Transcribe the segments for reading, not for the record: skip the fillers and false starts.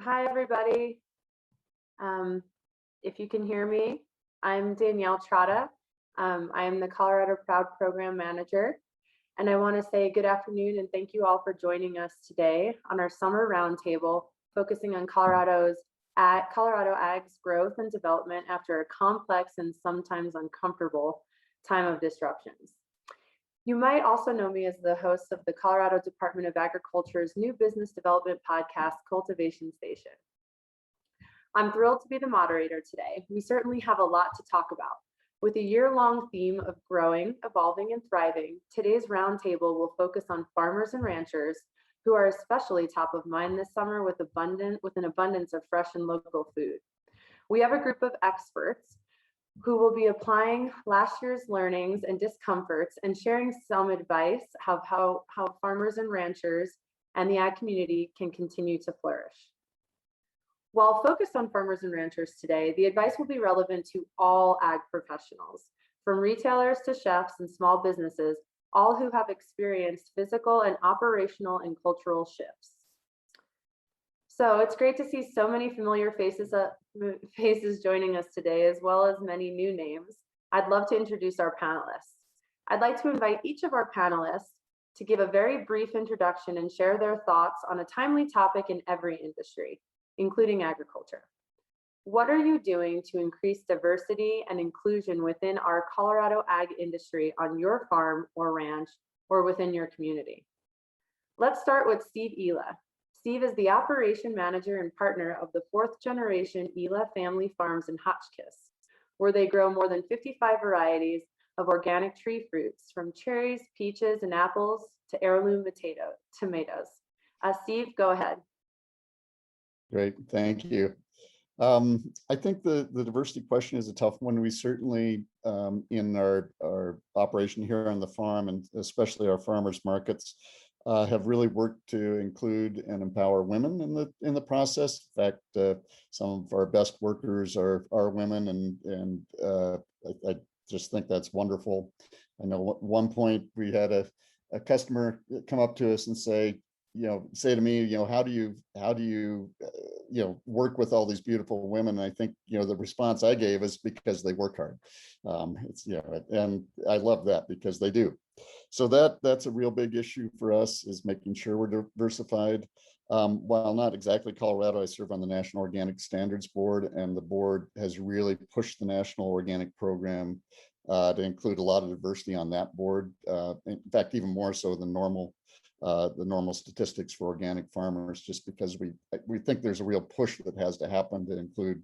Hi, everybody. Um, if you can hear me, I'm Danielle Trotta. I am the Colorado Proud Program Manager, and I want to say good afternoon and thank you all for joining us today on our summer roundtable focusing on Colorado Ag's growth and development after a complex and sometimes uncomfortable time of disruptions. You might also know me as the host of the Colorado Department of Agriculture's new business development podcast, Cultivation Station. I'm thrilled to be the moderator today. We certainly have a lot to talk about. With a year-long theme of growing, evolving, and thriving, today's roundtable will focus on farmers and ranchers who are especially top of mind this summer with an abundance of fresh and local food. We have a group of experts who will be applying last year's learnings and discomforts and sharing some advice of how farmers and ranchers and the ag community can continue to flourish. While focused on farmers and ranchers today, the advice will be relevant to all ag professionals, from retailers to chefs and small businesses, all who have experienced physical and operational and cultural shifts. So it's great to see so many familiar faces joining us today, as well as many new names. I'd love to introduce our panelists. I'd like to invite each of our panelists to give a very brief introduction and share their thoughts on a timely topic in every industry, including agriculture. What are you doing to increase diversity and inclusion within our Colorado ag industry on your farm or ranch or within your community? Let's start with Steve Ela. Steve is the operation manager and partner of the fourth generation Ela family farms in Hotchkiss, where they grow more than 55 varieties of organic tree fruits, from cherries, peaches, and apples to heirloom tomatoes. Steve, go ahead. Great, thank you. I think the diversity question is a tough one. We certainly, in our operation here on the farm, and especially our farmers markets, have really worked to include and empower women in the process. In fact, some of our best workers are women, and I just think that's wonderful. I know at one point we had a customer come up to us and say to me, how do you work with all these beautiful women? And I think, the response I gave is because they work hard. And I love that because they do. So that's a real big issue for us, is making sure we're diversified. While not exactly Colorado, I serve on the National Organic Standards Board, and the board has really pushed the National Organic Program to include a lot of diversity on that board. In fact, even more so than the normal statistics for organic farmers, just because we think there's a real push that has to happen to include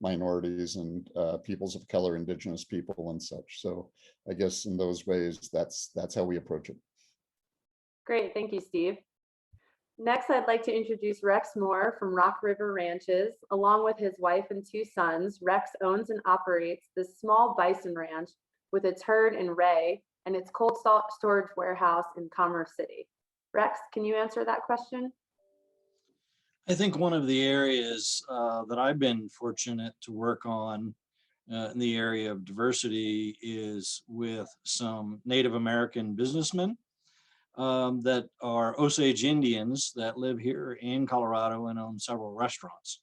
minorities and peoples of color, indigenous people and such. So I guess in those ways, that's how we approach it. Great, thank you, Steve. Next, I'd like to introduce Rex Moore from Rock River Ranches. Along with his wife and two sons, Rex owns and operates this small bison ranch with its herd in Ray and its cold storage warehouse in Commerce City. Rex, can you answer that question? I think one of the areas that I've been fortunate to work on in the area of diversity is with some Native American businessmen that are Osage Indians that live here in Colorado and own several restaurants.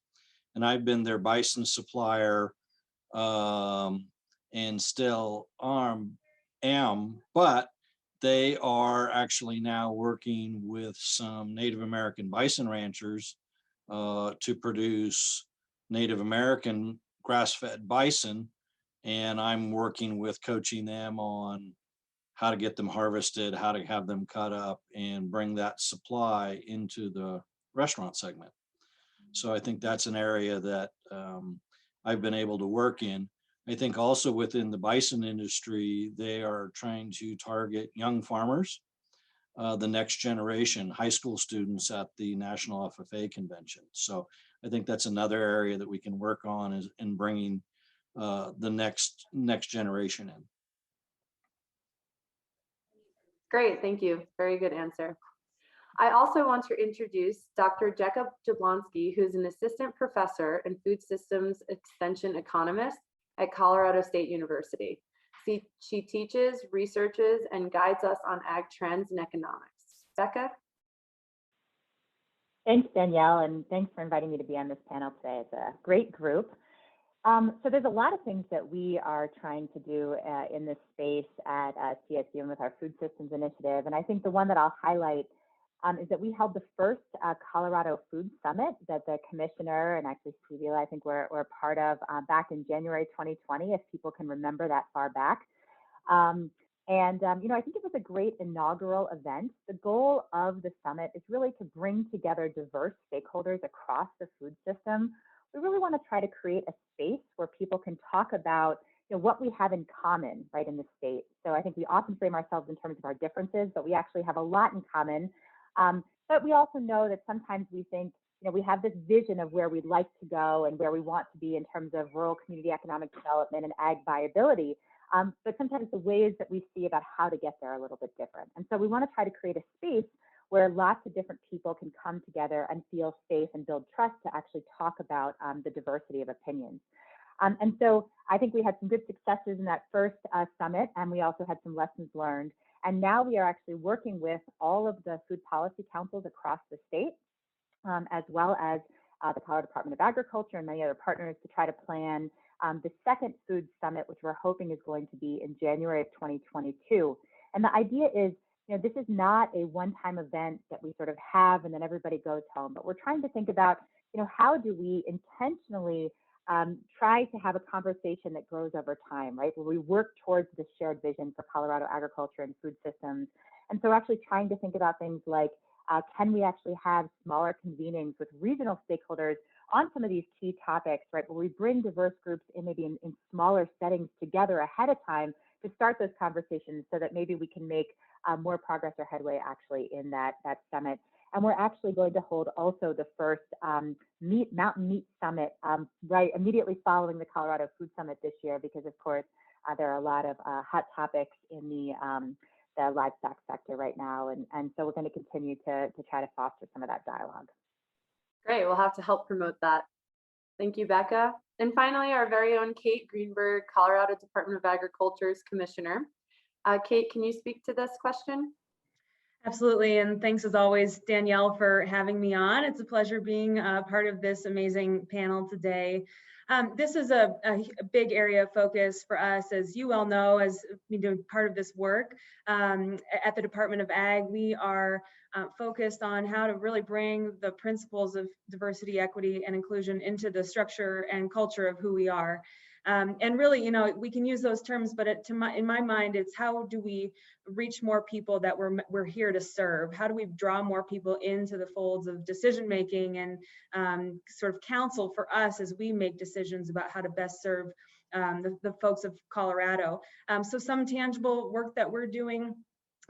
And I've been their bison supplier and still am, but they are actually now working with some Native American bison ranchers to produce Native American grass-fed bison. And I'm working with coaching them on how to get them harvested, how to have them cut up and bring that supply into the restaurant segment. So I think that's an area that I've been able to work in. I think also within the bison industry, they are trying to target young farmers, the next generation, high school students at the National FFA convention. So I think that's another area that we can work on, is in bringing the next generation in. Great, thank you. Very good answer. I also want to introduce Dr. Jacob Jablonski, who's an assistant professor and food systems extension economist at Colorado State University. She teaches, researches, and guides us on ag trends and economics. Becca? Thanks, Danielle, and thanks for inviting me to be on this panel today. It's a great group. So there's a lot of things that we are trying to do in this space at CSU and with our Food Systems Initiative. And I think the one that I'll highlight is that we held the first Colorado Food Summit that the commissioner and actually CVLA, I think we're part of back in January 2020, if people can remember that far back. You know, I think it was a great inaugural event. The goal of the summit is really to bring together diverse stakeholders across the food system. We really want to try to create a space where people can talk about, you know, what we have in common, right, in the state. So I think we often frame ourselves in terms of our differences, but we actually have a lot in common. But we also know that sometimes we think, you know, we have this vision of where we'd like to go and where we want to be in terms of rural community economic development and ag viability. But sometimes the ways that we see about how to get there are a little bit different. And so we want to try to create a space where lots of different people can come together and feel safe and build trust to actually talk about the diversity of opinions. And so I think we had some good successes in that first summit, and we also had some lessons learned. And now we are actually working with all of the food policy councils across the state, as well as the Colorado Department of Agriculture and many other partners to try to plan the second food summit, which we're hoping is going to be in January of 2022. And the idea is, you know, this is not a one-time event that we sort of have and then everybody goes home, but we're trying to think about, you know, how do we intentionally try to have a conversation that grows over time, right? Where we work towards this shared vision for Colorado agriculture and food systems. And so actually trying to think about things like, can we actually have smaller convenings with regional stakeholders on some of these key topics, right? Where we bring diverse groups in maybe in smaller settings together ahead of time to start those conversations so that maybe we can make more progress or headway actually in that summit. And we're actually going to hold also the first Mountain Meat Summit right immediately following the Colorado Food Summit this year, because of course there are a lot of hot topics in the livestock sector right now. And so we're going to continue to try to foster some of that dialogue. Great, we'll have to help promote that. Thank you, Becca. And finally, our very own Kate Greenberg, Colorado Department of Agriculture's Commissioner. Kate, can you speak to this question? Absolutely, and thanks as always, Danielle, for having me on. It's a pleasure being part of this amazing panel today. This is a big area of focus for us, as you all know, as we do part of this work at the Department of Ag. We are focused on how to really bring the principles of diversity, equity, and inclusion into the structure and culture of who we are. And really, you know, we can use those terms, but in my mind, it's how do we reach more people that we're here to serve? How do we draw more people into the folds of decision making and sort of counsel for us as we make decisions about how to best serve the folks of Colorado? So some tangible work that we're doing.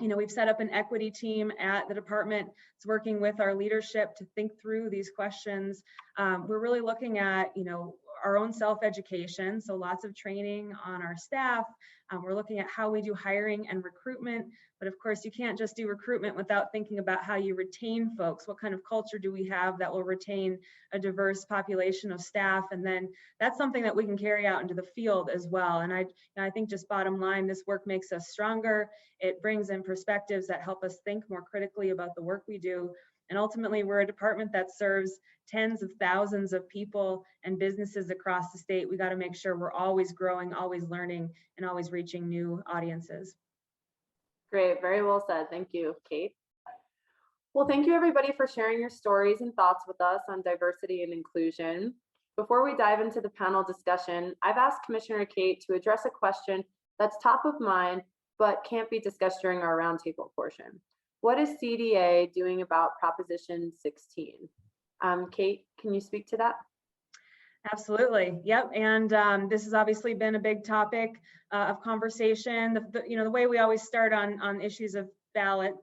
You know, we've set up an equity team at the department. It's working with our leadership to think through these questions. We're really looking at, you know, our own self-education, so lots of training on our staff. We're looking at how we do hiring and recruitment, but of course you can't just do recruitment without thinking about how you retain folks. What kind of culture do we have that will retain a diverse population of staff? And then that's something that we can carry out into the field as well. And I think just bottom line, this work makes us stronger. It brings in perspectives that help us think more critically about the work we do. And ultimately, we're a department that serves tens of thousands of people and businesses across the state. We got to make sure we're always growing, always learning, and always reaching new audiences. Great, very well said. Thank you, Kate. Well, thank you everybody for sharing your stories and thoughts with us on diversity and inclusion. Before we dive into the panel discussion, I've asked Commissioner Kate to address a question that's top of mind, but can't be discussed during our roundtable portion. What is CDA doing about Proposition 16? Kate, can you speak to that? Absolutely. Yep. And this has obviously been a big topic of conversation. The way we always start on issues of ballot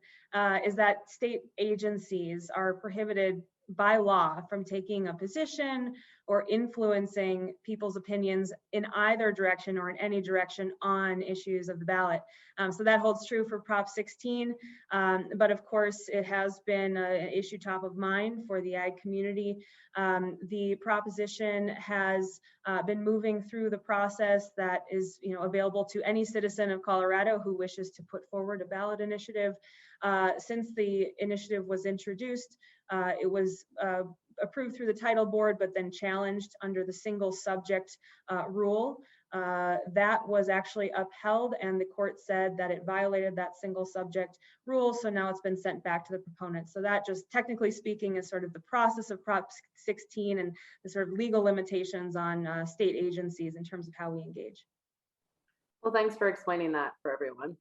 is that state agencies are prohibited by law from taking a position or influencing people's opinions in either direction or in any direction on issues of the ballot. So that holds true for Prop 16, but of course it has been an issue top of mind for the ag community. The proposition has been moving through the process that is available to any citizen of Colorado who wishes to put forward a ballot initiative. Since the initiative was introduced, It was approved through the title board, but then challenged under the single subject rule. That was actually upheld, and the court said that it violated that single subject rule. So now it's been sent back to the proponent. So that, just technically speaking, is sort of the process of Prop 16 and the sort of legal limitations on state agencies in terms of how we engage. Well, thanks for explaining that for everyone.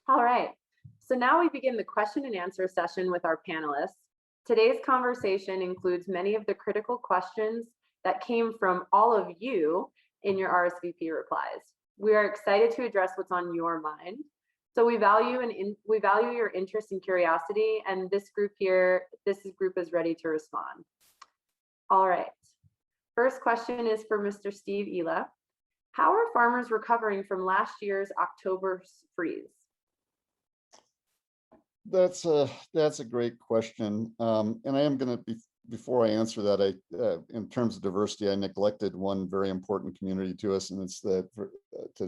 All right, so now we begin the question and answer session with our panelists. Today's conversation includes many of the critical questions that came from all of you in your RSVP replies. We are excited to address what's on your mind. So we value your interest and curiosity, and this group is ready to respond. All right, first question is for Mr. Steve Ela. How are farmers recovering from last year's October freeze? That's a great question. And I am going to be, before I answer that, in terms of diversity, I neglected one very important community to us, and it's to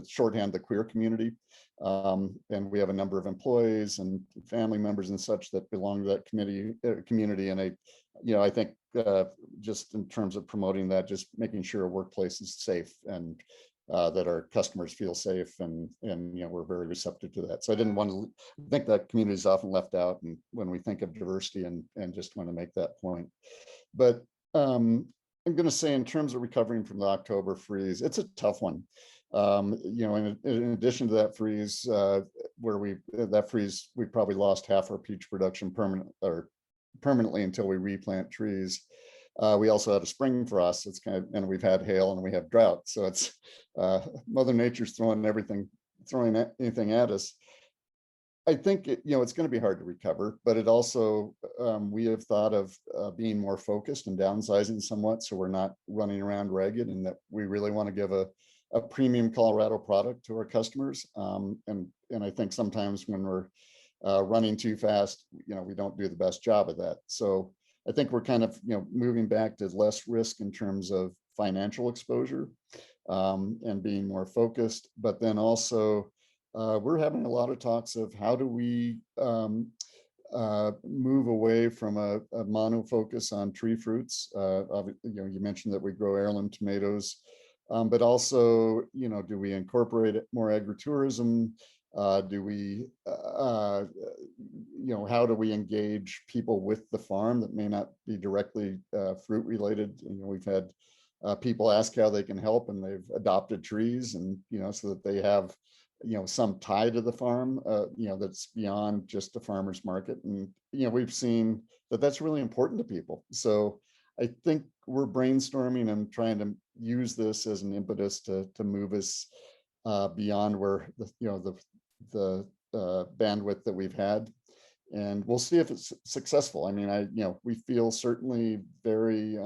shorthand, the queer community. And we have a number of employees and family members and such that belong to that community. And I think just in terms of promoting that, just making sure a workplace is safe and that our customers feel safe, and we're very receptive to that. So I didn't want to think that community is often left out, and when we think of diversity, and just want to make that point. But I'm going to say, in terms of recovering from the October freeze, it's a tough one. In addition to that freeze, we probably lost half our peach production permanently until we replant trees. We also had a spring frost. It's and we've had hail, and we have drought. So it's Mother Nature's throwing anything at us. I think it's going to be hard to recover, but it also we have thought of being more focused and downsizing somewhat, so we're not running around ragged, and that we really want to give a premium Colorado product to our customers. And I think sometimes when we're running too fast, we don't do the best job of that. So I think we're kind of moving back to less risk in terms of financial exposure, and being more focused. But then also we're having a lot of talks of how do we move away from a mono focus on tree fruits. You mentioned that we grow heirloom tomatoes, but also do we incorporate more agritourism? Do we, how do we engage people with the farm that may not be directly fruit related? We've had people ask how they can help, and they've adopted trees, and so that they have some tie to the farm, that's beyond just the farmer's market. And we've seen that that's really important to people. So I think we're brainstorming and trying to use this as an impetus to move us beyond where the bandwidth that we've had, and we'll see if it's successful. I mean, we feel certainly very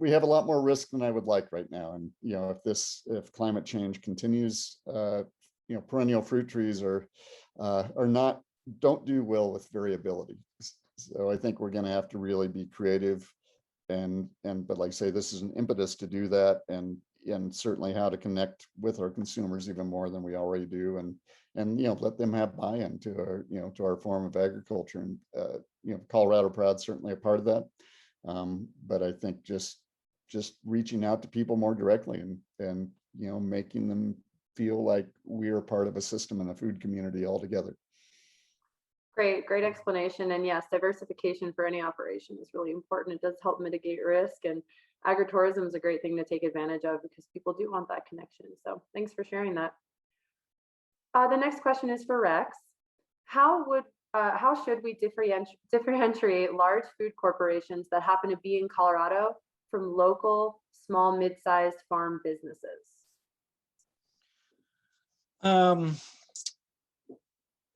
we have a lot more risk than I would like right now. And if climate change continues, perennial fruit trees don't do well with variability. So I think we're going to have to really be creative, but like I say, this is an impetus to do that, and certainly how to connect with our consumers even more than we already do, and let them have buy-in to our to our form of agriculture. And Colorado Proud certainly a part of that. But I think just reaching out to people more directly, and making them feel like we are part of a system and a food community altogether. Great explanation. And yes, diversification for any operation is really important. It does help mitigate risk, and agritourism is a great thing to take advantage of because people do want that connection. So thanks for sharing that. The next question is for Rex. How should we differentiate large food corporations that happen to be in Colorado from local, small, mid-sized farm businesses?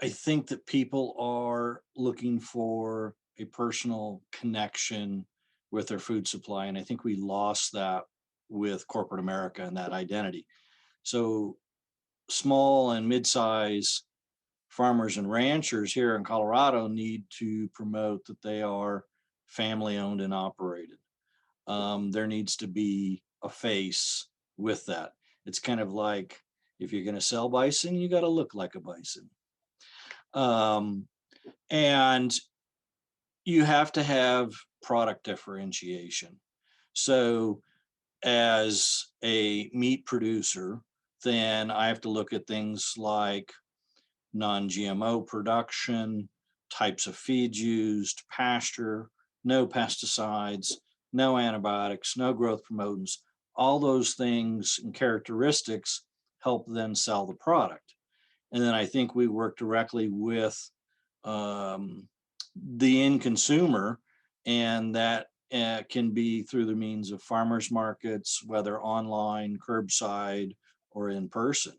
I think that people are looking for a personal connection with their food supply, and I think we lost that with corporate America and that identity. So small and mid-size farmers and ranchers here in Colorado need to promote that they are family owned and operated. There needs to be a face with that. It's kind of like, if you're going to sell bison, you got to look like a bison. And you have to have product differentiation. So as a meat producer, then I have to look at things like non-GMO production, types of feeds used, pasture, no pesticides, no antibiotics, no growth promotants. All those things and characteristics help then sell the product. And then I think we work directly with the end consumer, and that can be through the means of farmers markets, whether online, curbside, or in person,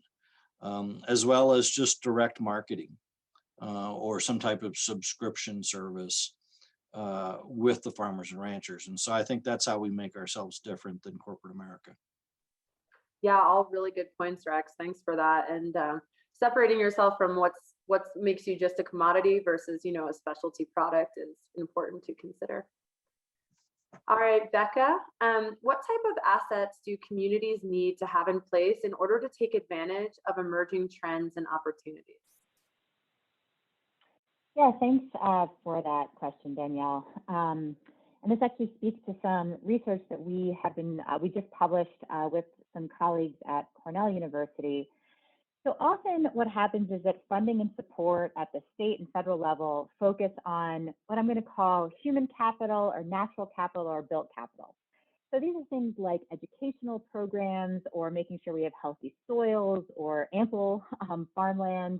as well as just direct marketing or some type of subscription service with the farmers and ranchers. And so I think that's how we make ourselves different than corporate America. Yeah, all really good points, Rex. Thanks for that. And separating yourself from what makes you just a commodity versus, you know, a specialty product is important to consider. All right, Becca, what type of assets do communities need to have in place in order to take advantage of emerging trends and opportunities? Yeah, thanks for that question, Danielle. And this actually speaks to some research that we just published with some colleagues at Cornell University. So often what happens is that funding and support at the state and federal level focus on what I'm going to call human capital or natural capital or built capital. So these are things like educational programs or making sure we have healthy soils or ample farmland.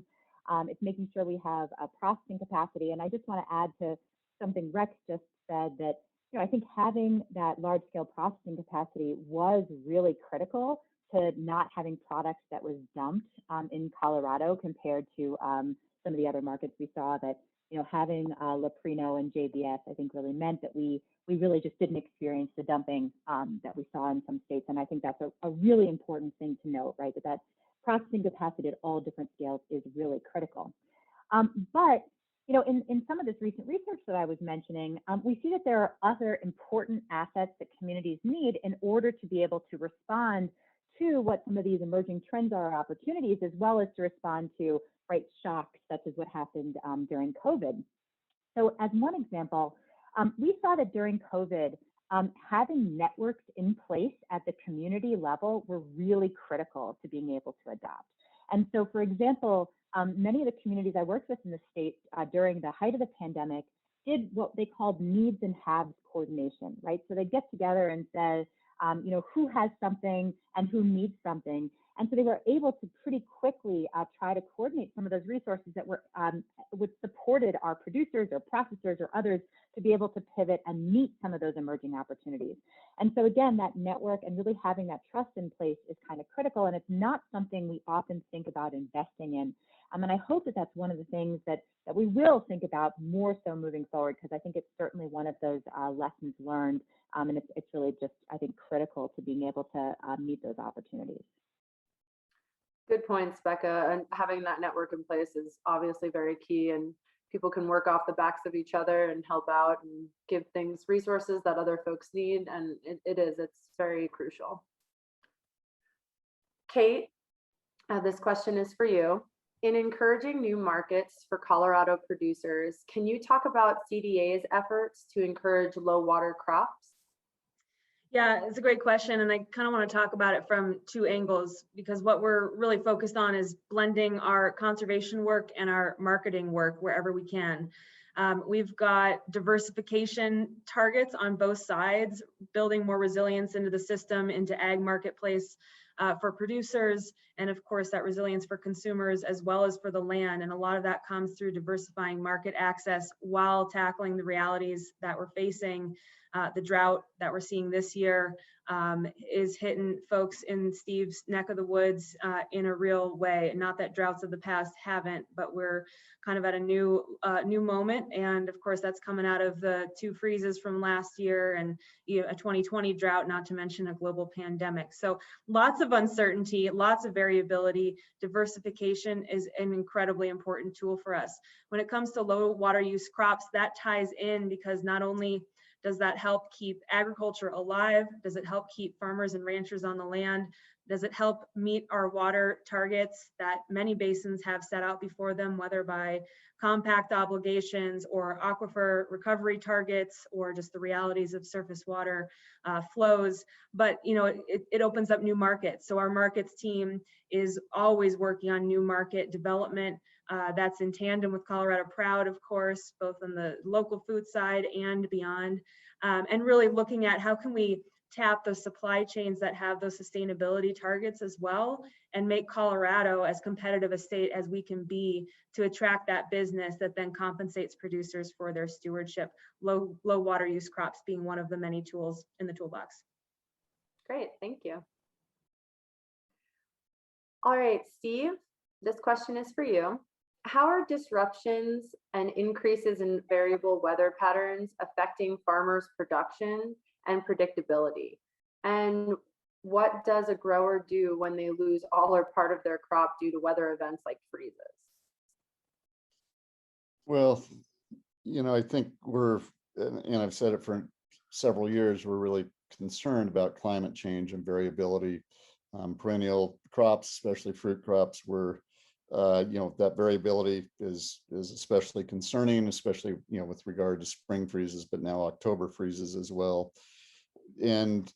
It's making sure we have a processing capacity. And I just want to add to something Rex just said that, you know, I think having that large scale processing capacity was really critical to not having products that was dumped in Colorado compared to some of the other markets we saw that, you know, having Leprino and JBS, I think really meant that we really just didn't experience the dumping that we saw in some states. And I think that's a really important thing to note, right? That processing capacity at all different scales is really critical. But, you know, in some of this recent research that I was mentioning, we see that there are other important assets that communities need in order to be able to respond to what some of these emerging trends are, opportunities, as well as to respond to shocks such as what happened during COVID. So as one example, we saw that during COVID, having networks in place at the community level were really critical to being able to adopt. And so, for example, many of the communities I worked with in the state during the height of the pandemic did what they called needs and haves coordination, right? So they get together and say, you know, who has something and who needs something. And so they were able to pretty quickly try to coordinate some of those resources that were which supported our producers or processors or others to be able to pivot and meet some of those emerging opportunities. And so again, that network and really having that trust in place is kind of critical, and it's not something we often think about investing in. And I hope that that's one of the things that we will think about more so moving forward, because I think it's certainly one of those lessons learned, and it's really just, I think, critical to being able to meet those opportunities. Good points, Becca. And having that network in place is obviously very key, and people can work off the backs of each other and help out and give things resources that other folks need. And it's very crucial. Kate, this question is for you. In encouraging new markets for Colorado producers, can you talk about CDA's efforts to encourage low water crops? Yeah, it's a great question. And I kind of want to talk about it from two angles, because what we're really focused on is blending our conservation work and our marketing work wherever we can. We've got diversification targets on both sides, building more resilience into the system, into ag marketplace for producers, and of course that resilience for consumers as well as for the land. And a lot of that comes through diversifying market access while tackling the realities that we're facing. The drought that we're seeing this year is hitting folks in Steve's neck of the woods in a real way. Not that droughts of the past haven't, but we're kind of at a new moment. And of course, that's coming out of the 2 freezes from last year and a 2020 drought, not to mention a global pandemic. So lots of uncertainty, lots of variability. Diversification is an incredibly important tool for us. When it comes to low water use crops, that ties in because not only Does that help keep agriculture alive? Does it help keep farmers and ranchers on the land? Does it help meet our water targets that many basins have set out before them, whether by compact obligations or aquifer recovery targets, or just the realities of surface water flows? But it opens up new markets. So our markets team is always working on new market development. That's in tandem with Colorado Proud, of course, both on the local food side and beyond, and really looking at how can we tap those supply chains that have those sustainability targets as well, and make Colorado as competitive a state as we can be to attract that business that then compensates producers for their stewardship, low water use crops being one of the many tools in the toolbox. Great, thank you. All right, Steve, this question is for you. How are disruptions and increases in variable weather patterns affecting farmers' production and predictability? And what does a grower do when they lose all or part of their crop due to weather events like freezes? Well, I think and I've said it for several years, we're really concerned about climate change and variability. Perennial crops, especially fruit crops, that variability is especially concerning, especially with regard to spring freezes, but now October freezes as well. And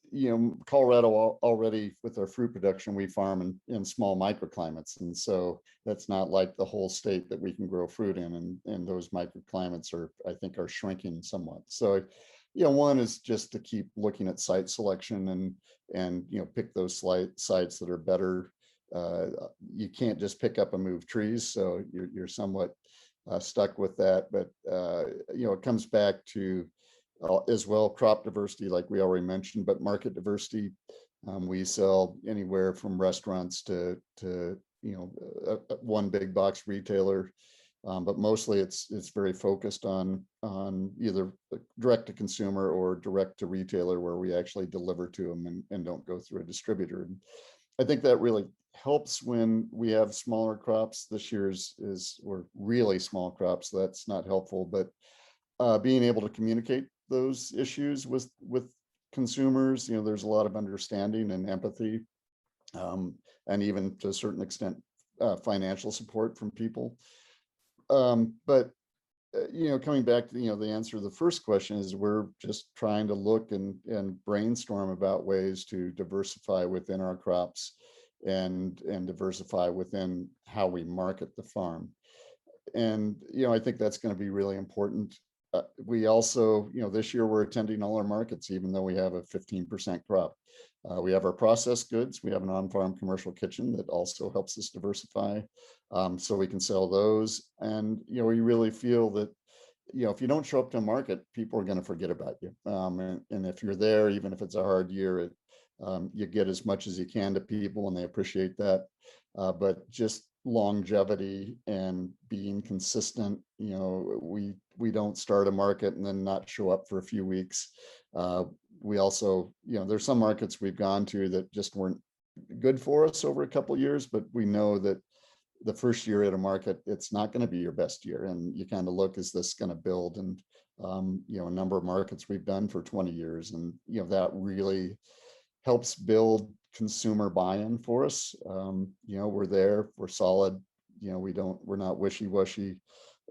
Colorado already, with our fruit production, we farm in small microclimates, and so that's not like the whole state that we can grow fruit in, and those microclimates I think are shrinking somewhat. So one is just to keep looking at site selection and pick those sites that are better. You can't just pick up and move trees, so you're somewhat stuck with that. But it comes back to as well crop diversity, like we already mentioned, but market diversity. We sell anywhere from restaurants to one big box retailer. But mostly it's very focused on either direct to consumer or direct to retailer, where we actually deliver to them and don't go through a distributor. And I think that really helps when we have smaller crops. This year's we're really small crops, so that's not helpful. But being able to communicate those issues with consumers, there's a lot of understanding and empathy, and even to a certain extent financial support from people. But coming back to the answer to the first question is we're just trying to look and brainstorm about ways to diversify within our crops and diversify within how we market the farm. And I think that's going to be really important. We also, this year we're attending all our markets, even though we have a 15% crop. We have our processed goods. We have an on-farm commercial kitchen that also helps us diversify, so we can sell those. And we really feel that if you don't show up to a market, people are going to forget about you. And if you're there, even if it's a hard year, you get as much as you can to people, and they appreciate that. But just longevity and being consistent, we don't start a market and then not show up for a few weeks. We also, there's some markets we've gone to that just weren't good for us over a couple of years, but we know that the first year at a market, it's not going to be your best year. And you kind of look, is this going to build? And, a number of markets we've done for 20 years. And, that really helps build consumer buy-in for us. We're there, we're solid, we're not wishy-washy.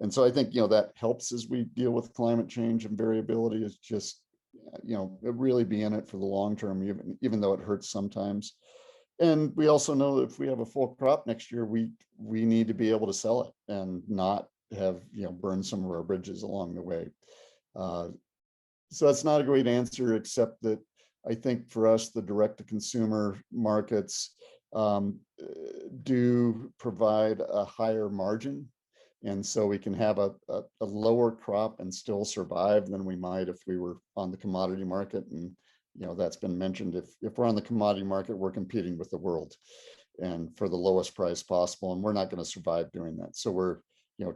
And so I think, that helps as we deal with climate change and variability. Is just, really be in it for the long term, even though it hurts sometimes. And we also know that if we have a full crop next year, we need to be able to sell it and not have, burn some of our bridges along the way. So that's not a great answer, except that I think for us, the direct to consumer markets do provide a higher margin. And so we can have a lower crop and still survive than we might if we were on the commodity market. And, that's been mentioned. If we're on the commodity market, we're competing with the world and for the lowest price possible. And we're not going to survive doing that. So we're,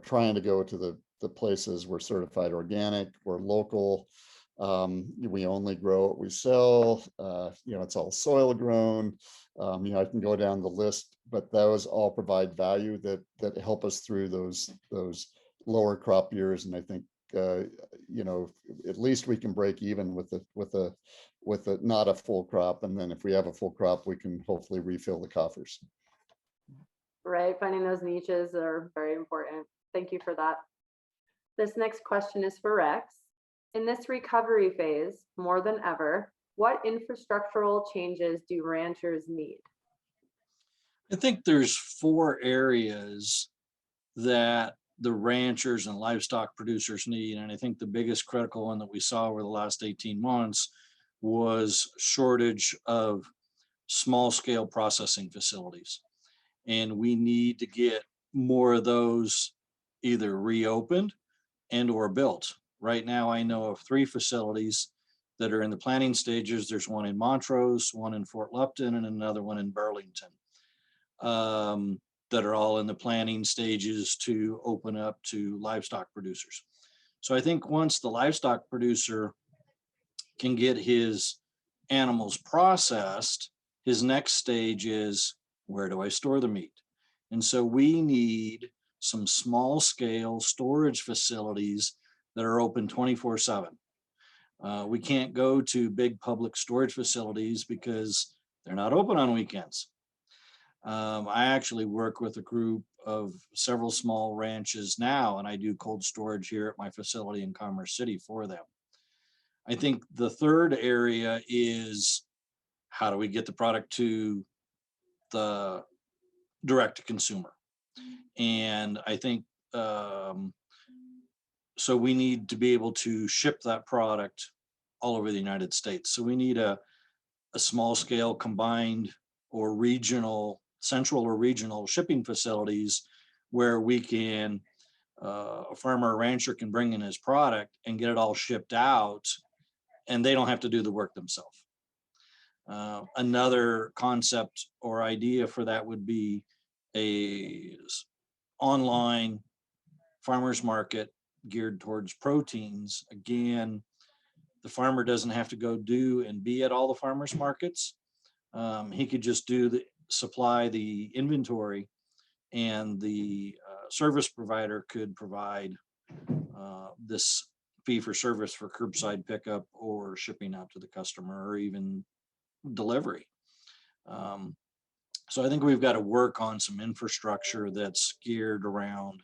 trying to go to the places we're certified organic, we're local. We only grow what we sell. It's all soil grown. I can go down the list, but those all provide value that help us through those lower crop years. And I think you know, at least we can break even with a not a full crop. And then if we have a full crop, we can hopefully refill the coffers. Right, finding those niches are very important. Thank you for that. This next question is for Rex. In this recovery phase, more than ever, what infrastructural changes do ranchers need? I think there's 4 areas that the ranchers and livestock producers need. And I think the biggest critical one that we saw over the last 18 months was shortage of small scale processing facilities. And we need to get more of those either reopened and or built. Right now, I know of 3 facilities that are in the planning stages. There's one in Montrose, one in Fort Lupton, and another one in Burlington. That are all in the planning stages to open up to livestock producers. So I think once the livestock producer can get his animals processed, his next stage is, where do I store the meat? And so we need some small scale storage facilities that are open 24/7. We can't go to big public storage facilities because they're not open on weekends. I actually work with a group of several small ranches now, and I do cold storage here at my facility in Commerce City for them. I think the third area is, how do we get the product to the direct to consumer? And I think so we need to be able to ship that product all over the United States. So we need a small scale combined or regional, central or regional shipping facilities where we can, a farmer or rancher can bring in his product and get it all shipped out, and they don't have to do the work themselves. Another concept or idea for that would be a online farmers market geared towards proteins. Again, the farmer doesn't have to go do and be at all the farmers markets. He could just supply the inventory, and the service provider could provide this fee for service for curbside pickup or shipping out to the customer, or even delivery. So I think we've got to work on some infrastructure that's geared around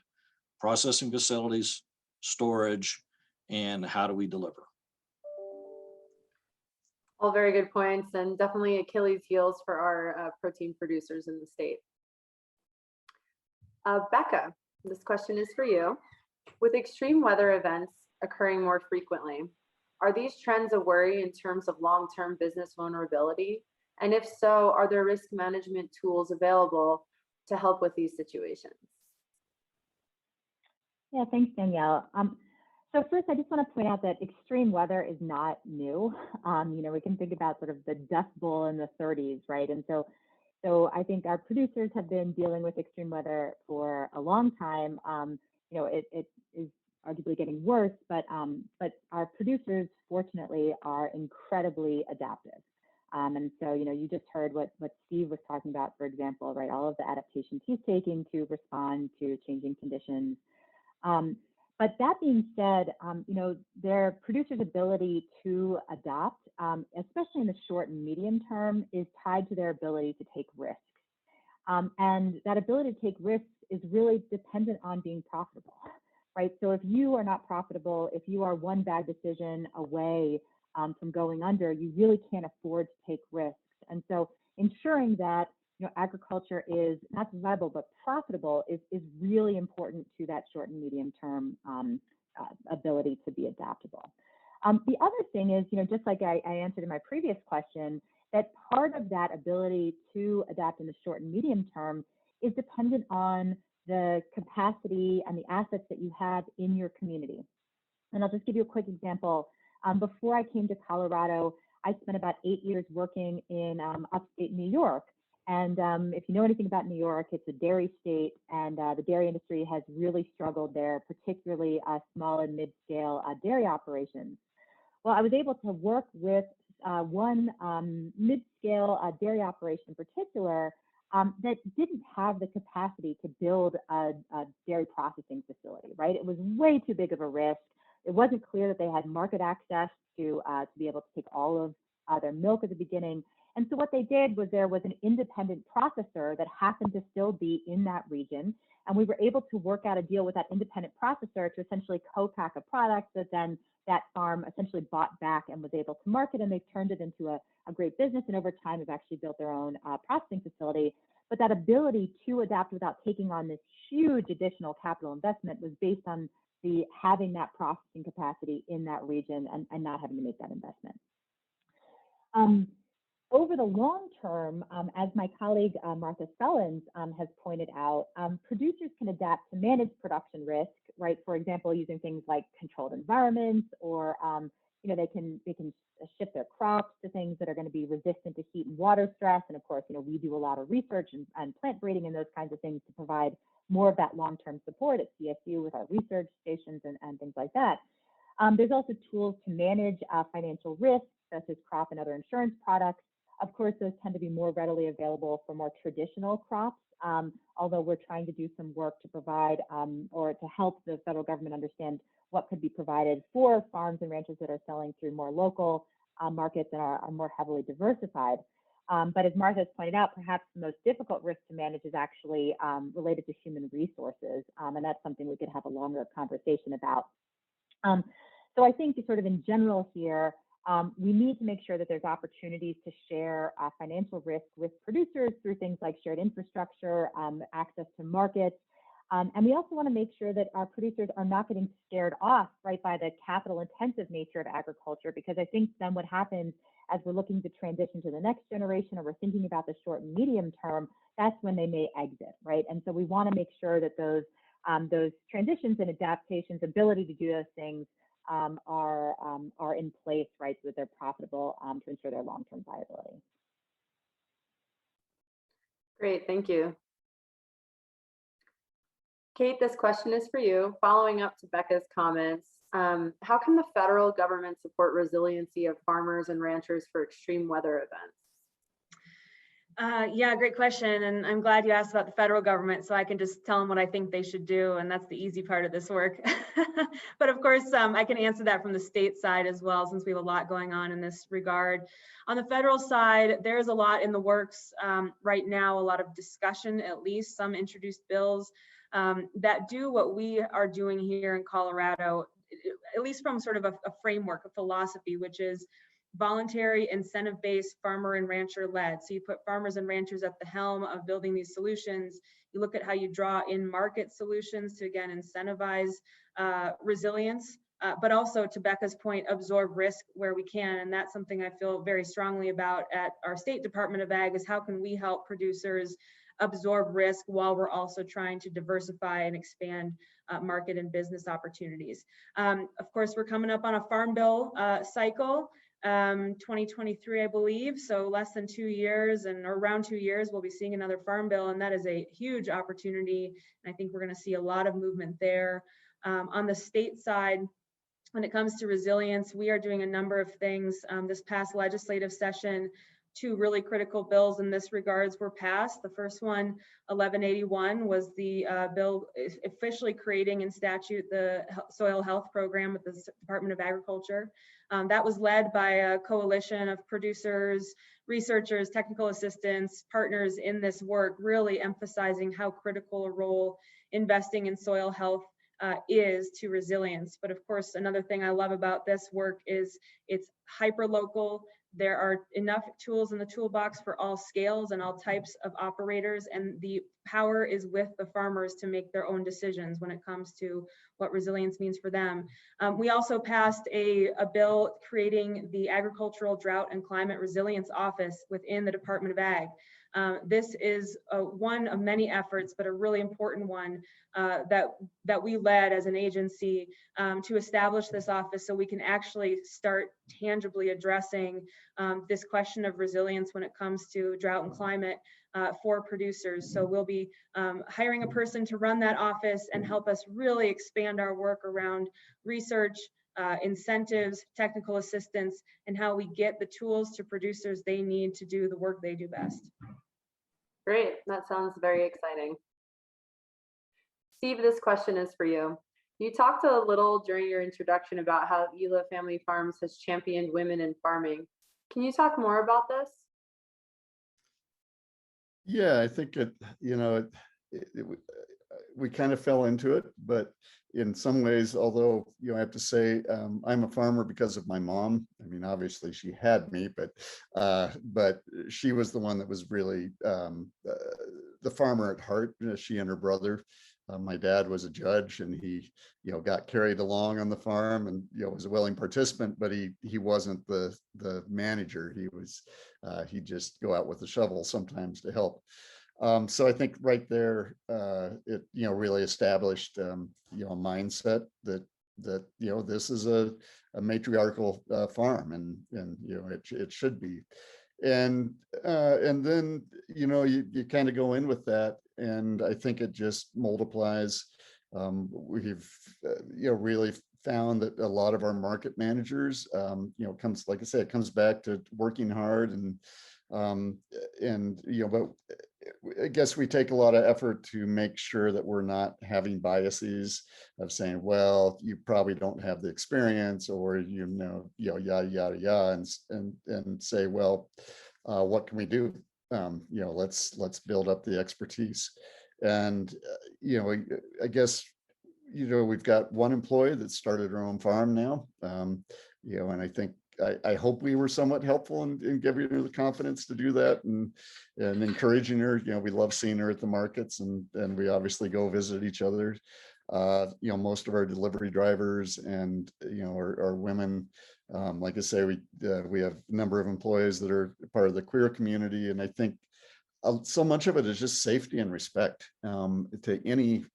processing facilities, storage, and how do we deliver. All very good points, and definitely Achilles heels for our protein producers in the state. Becca, this question is for you. With extreme weather events occurring more frequently, are these trends a worry in terms of long-term business vulnerability? And if so, are there risk management tools available to help with these situations? Yeah, thanks, Danielle. So first, I just want to point out that extreme weather is not new. We can think about sort of the Dust Bowl in the 30s, right? And so I think our producers have been dealing with extreme weather for a long time. It is arguably getting worse, but our producers, fortunately, are incredibly adaptive. And so, you just heard what Steve was talking about, for example, right? All of the adaptations he's taking to respond to changing conditions. But that being said, their producers' ability to adapt, especially in the short and medium term, is tied to their ability to take risks. And that ability to take risks is really dependent on being profitable, right? So if you are not profitable, if you are one bad decision away from going under, you really can't afford to take risks. And so ensuring that agriculture is not survivable but profitable is really important to that short and medium term ability to be adaptable. The other thing is, just like I answered in my previous question, that part of that ability to adapt in the short and medium term is dependent on the capacity and the assets that you have in your community. And I'll just give you a quick example. Before I came to Colorado, I spent about 8 years working in upstate New York. And if you know anything about New York, it's a dairy state, and the dairy industry has really struggled there, particularly small and mid-scale dairy operations. Well, I was able to work with one mid-scale dairy operation in particular that didn't have the capacity to build a dairy processing facility, right? It was way too big of a risk. It wasn't clear that they had market access to be able to take all of their milk at the beginning. And so what they did was there was an independent processor that happened to still be in that region. And we were able to work out a deal with that independent processor to essentially co-pack a product that then that farm essentially bought back and was able to market, and they've turned it into a great business. And over time, have actually built their own processing facility. But that ability to adapt without taking on this huge additional capital investment was based on having that processing capacity in that region and not having to make that investment. Over the long term, as my colleague Martha Sullins has pointed out, producers can adapt to manage production risk, right? For example, using things like controlled environments, or they can shift their crops to things that are going to be resistant to heat and water stress. And of course, we do a lot of research and plant breeding and those kinds of things to provide more of that long-term support at CSU with our research stations and things like that. There's also tools to manage financial risks, such as crop and other insurance products. Of course, those tend to be more readily available for more traditional crops, although we're trying to do some work to provide or to help the federal government understand what could be provided for farms and ranchers that are selling through more local markets and are more heavily diversified. But as Martha has pointed out, perhaps the most difficult risk to manage is actually related to human resources, and that's something we could have a longer conversation about. So I think sort of in general here, we need to make sure that there's opportunities to share financial risk with producers through things like shared infrastructure, access to markets. And we also want to make sure that our producers are not getting scared off, right, by the capital intensive nature of agriculture, because I think then what happens as we're looking to transition to the next generation, or we're thinking about the short and medium term, that's when they may exit, right? And so we want to make sure that those transitions and adaptations, ability to do those things are in place, right, so that they're profitable to ensure their long-term viability. Great, thank you. Kate, this question is for you. Following up to Becca's comments, how can the federal government support resiliency of farmers and ranchers for extreme weather events? Yeah, great question. And I'm glad you asked about the federal government, so I can just tell them what I think they should do. And that's the easy part of this work. But of course, I can answer that from the state side as well, since we have a lot going on in this regard. On the federal side, there's a lot in the works right now, a lot of discussion, at least some introduced bills that do what we are doing here in Colorado, at least from sort of a framework, a philosophy, which is voluntary, incentive-based, farmer and rancher led. So you put farmers and ranchers at the helm of building these solutions. You look at how you draw in market solutions to, again, incentivize resilience, but also, to Becca's point, absorb risk where we can. And that's something I feel very strongly about at our State Department of Ag, is how can we help producers absorb risk while we're also trying to diversify and expand market and business opportunities. Of course, we're coming up on a farm bill cycle. 2023, I believe, so less than 2 years, and around 2 years, we'll be seeing another farm bill, and that is a huge opportunity. And I think we're going to see a lot of movement there. On the state side, when it comes to resilience, we are doing a number of things. This past legislative session, 2 really critical bills in this regards were passed. The first one, 1181, was the bill officially creating in statute the soil health program with the Department of Agriculture. That was led by a coalition of producers, researchers, technical assistants, partners in this work, really emphasizing how critical a role investing in soil health is to resilience. But of course, another thing I love about this work is it's hyper-local. There are enough tools in the toolbox for all scales and all types of operators, and the power is with the farmers to make their own decisions when it comes to what resilience means for them. We also passed a bill creating the Agricultural Drought and Climate Resilience Office within the Department of Ag. This is one of many efforts, but a really important one that we led as an agency to establish this office, so we can actually start tangibly addressing this question of resilience when it comes to drought and climate for producers. So we'll be hiring a person to run that office and help us really expand our work around research, incentives, technical assistance, and how we get the tools to producers they need to do the work they do best. Great, that sounds very exciting. Steve, this question is for you. You talked a little during your introduction about how Ela Family Farms has championed women in farming. Can you talk more about this? Yeah, I think we kind of fell into it, but in some ways, although, I have to say, I'm a farmer because of my mom. I mean, obviously she had me, but she was the one that was really the farmer at heart. She and her brother. My dad was a judge, and he, got carried along on the farm, and was a willing participant, but he wasn't the manager. He'd just go out with a shovel sometimes to help. So I think right there, it really established a mindset that this is a matriarchal farm, and it should be. And then you kind of go in with that, and I think it just multiplies. We've really found that a lot of our market managers, comes, like I said, it comes back to working hard, and but I guess we take a lot of effort to make sure that we're not having biases of saying, well, you probably don't have the experience, or yada yada yada, and say, well, what can we do? Let's build up the expertise. And I guess we've got one employee that started her own farm now, and I think I hope we were somewhat helpful in giving her the confidence to do that, and encouraging her. We love seeing her at the markets, and we obviously go visit each other. Most of our delivery drivers and are women. Like I say, we have a number of employees that are part of the queer community, and I think so much of it is just safety and respect to anyone,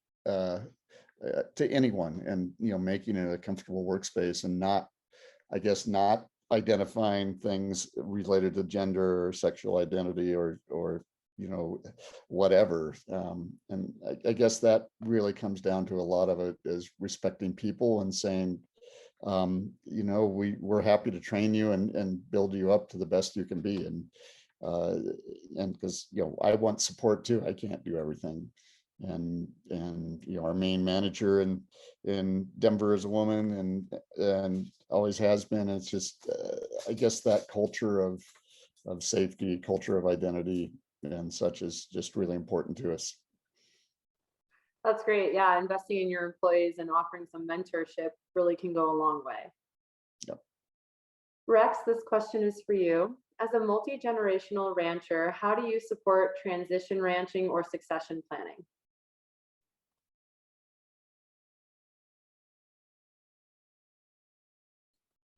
and making it a comfortable workspace, and not identifying things related to gender or sexual identity or whatever. And I guess that really comes down to a lot of it is respecting people and saying, we're happy to train you and build you up to the best you can be. And because, I want support too. I can't do everything. And our main manager in Denver is a woman, and always has been. It's just I guess that culture of safety, culture of identity and such is just really important to us. That's great. Yeah, investing in your employees and offering some mentorship really can go a long way. Yep. Rex, this question is for you. As a multi-generational rancher, how do you support transition ranching or succession planning?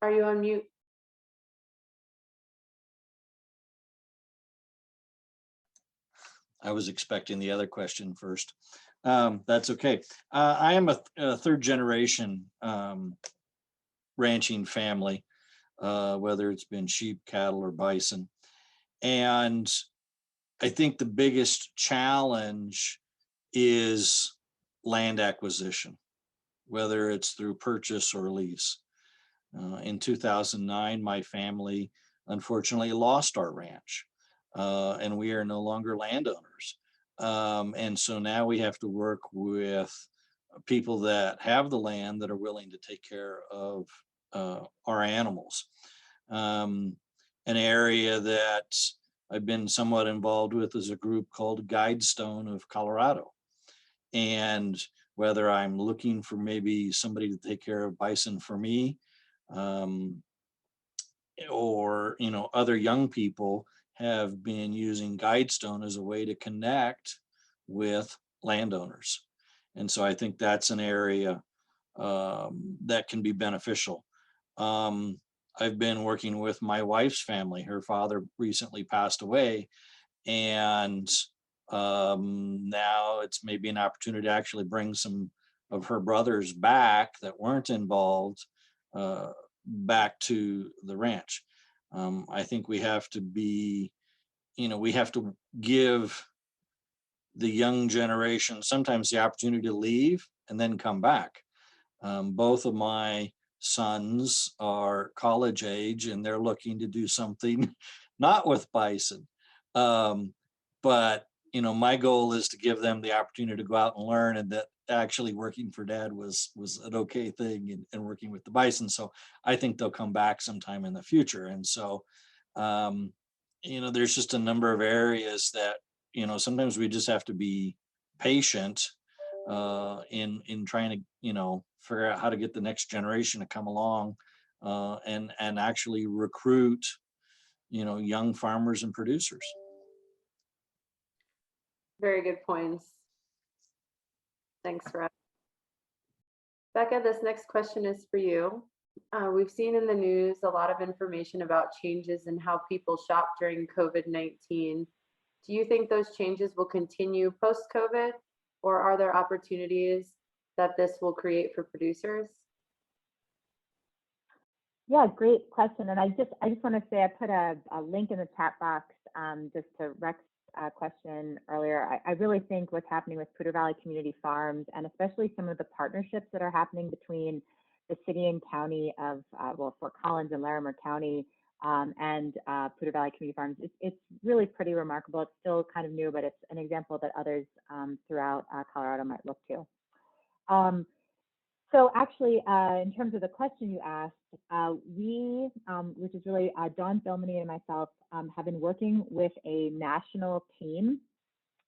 Are you on mute? I was expecting the other question first. That's okay. I am a third generation ranching family, whether it's been sheep, cattle, or bison. And I think the biggest challenge is land acquisition, whether it's through purchase or lease. In 2009, my family unfortunately lost our ranch, and we are no longer landowners. And so now we have to work with people that have the land that are willing to take care of our animals. An area that I've been somewhat involved with is a group called Guidestone of Colorado. And whether I'm looking for maybe somebody to take care of bison for me, or other young people have been using Guidestone as a way to connect with landowners. And so I think that's an area that can be beneficial. I've been working with my wife's family. Her father recently passed away, and now it's maybe an opportunity to actually bring some of her brothers back that weren't involved back to the ranch. I think we have to be, we have to give the young generation sometimes the opportunity to leave and then come back. Both of my sons are college age, and they're looking to do something not with bison. But my goal is to give them the opportunity to go out and learn, and that actually working for dad was an okay thing, and working with the bison. So I think they'll come back sometime in the future. And so, um, there's just a number of areas that, sometimes we just have to be patient in trying to, figure out how to get the next generation to come along and actually recruit, young farmers and producers. Very good points. Thanks, Rob. Becca, this next question is for you. We've seen in the news a lot of information about changes in how people shop during COVID-19. Do you think those changes will continue post-COVID, or are there opportunities that this will create for producers? Yeah, great question. And I just want to say I put a link in the chat box just to Rex's question earlier. I really think what's happening with Poudre Valley Community Farms, and especially some of the partnerships that are happening between the city and county of, Fort Collins and Larimer County and Poudre Valley Community Farms, it's really pretty remarkable. It's still kind of new, but it's an example that others throughout Colorado might look to. So actually, in terms of the question you asked, we, which is really Dawn Filmony and myself, have been working with a national team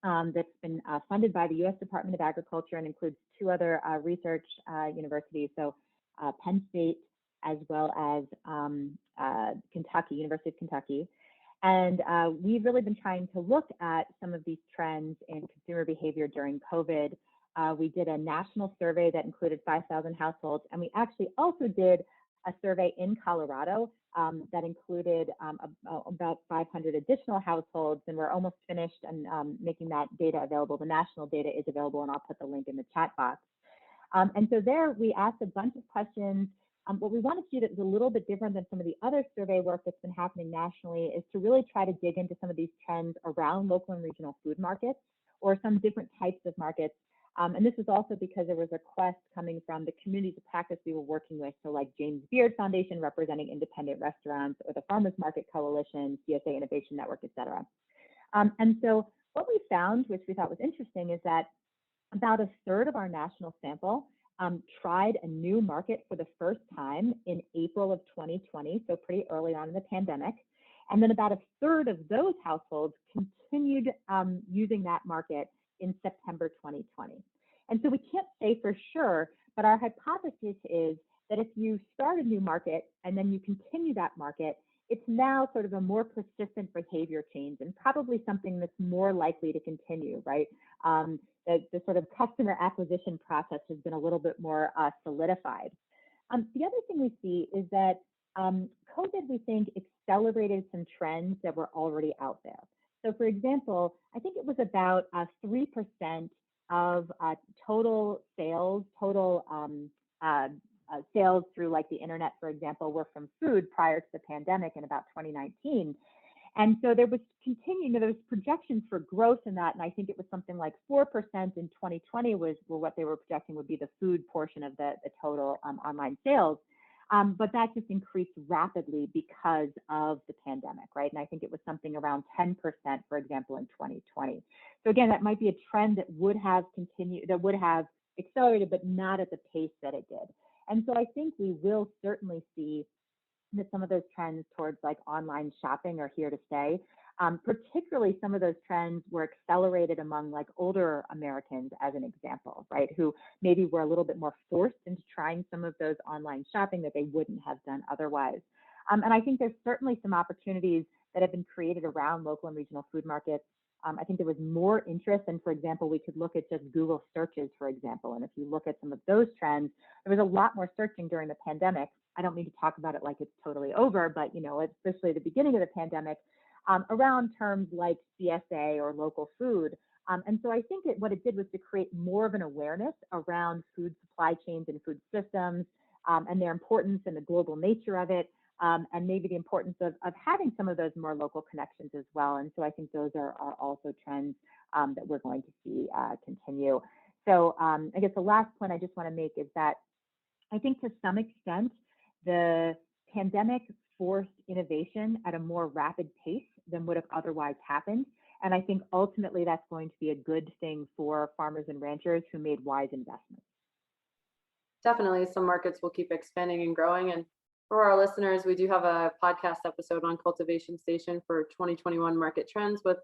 that's been funded by the U.S. Department of Agriculture and includes 2 other research universities, so Penn State as well as Kentucky, University of Kentucky. And we've really been trying to look at some of these trends in consumer behavior during COVID. We did a national survey that included 5,000 households, and we actually also did a survey in Colorado that included about 500 additional households, and we're almost finished and making that data available. The national data is available, and I'll put the link in the chat box. And so there we asked a bunch of questions. What we wanted to do that was a little bit different than some of the other survey work that's been happening nationally is to really try to dig into some of these trends around local and regional food markets, or some different types of markets. And this is also because there was a request coming from the communities of practice we were working with, so like James Beard Foundation representing independent restaurants, or the Farmers Market Coalition, CSA Innovation Network, et cetera. And so what we found, which we thought was interesting, is that about a third of our national sample tried a new market for the first time in April of 2020, so pretty early on in the pandemic. And then about a third of those households continued using that market in September 2020. And so we can't say for sure, but our hypothesis is that if you start a new market and then you continue that market, it's now sort of a more persistent behavior change, and probably something that's more likely to continue, right? The sort of customer acquisition process has been a little bit more solidified. The other thing we see is that COVID, we think, accelerated some trends that were already out there. So for example, I think it was about 3% of total sales, sales through like the internet, for example, were from food prior to the pandemic in about 2019. And so there was continuing, there was projections for growth in that. And I think it was something like 4% in 2020 were what they were projecting would be the food portion of the total online sales. But that just increased rapidly because of the pandemic, right? And I think it was something around 10%, for example, in 2020. So again, that might be a trend that would have continued, that would have accelerated, but not at the pace that it did. And so I think we will certainly see that some of those trends towards like online shopping are here to stay. Particularly some of those trends were accelerated among like older Americans, as an example, right? Who maybe were a little bit more forced into trying some of those online shopping that they wouldn't have done otherwise. And I think there's certainly some opportunities that have been created around local and regional food markets. I think there was more interest, and for example, we could look at just Google searches, for example. And if you look at some of those trends, there was a lot more searching during the pandemic. I don't mean to talk about it like it's totally over, but you know, especially at the beginning of the pandemic, around terms like CSA or local food. And so I think what it did was to create more of an awareness around food supply chains and food systems and their importance and the global nature of it, and maybe the importance of having some of those more local connections as well. And so I think those are also trends that we're going to see continue. So I guess the last point I just want to make is that I think to some extent, the pandemic forced innovation at a more rapid pace than would have otherwise happened. And I think ultimately that's going to be a good thing for farmers and ranchers who made wise investments. Definitely, some markets will keep expanding and growing. And for our listeners, we do have a podcast episode on Cultivation Station for 2021 market trends with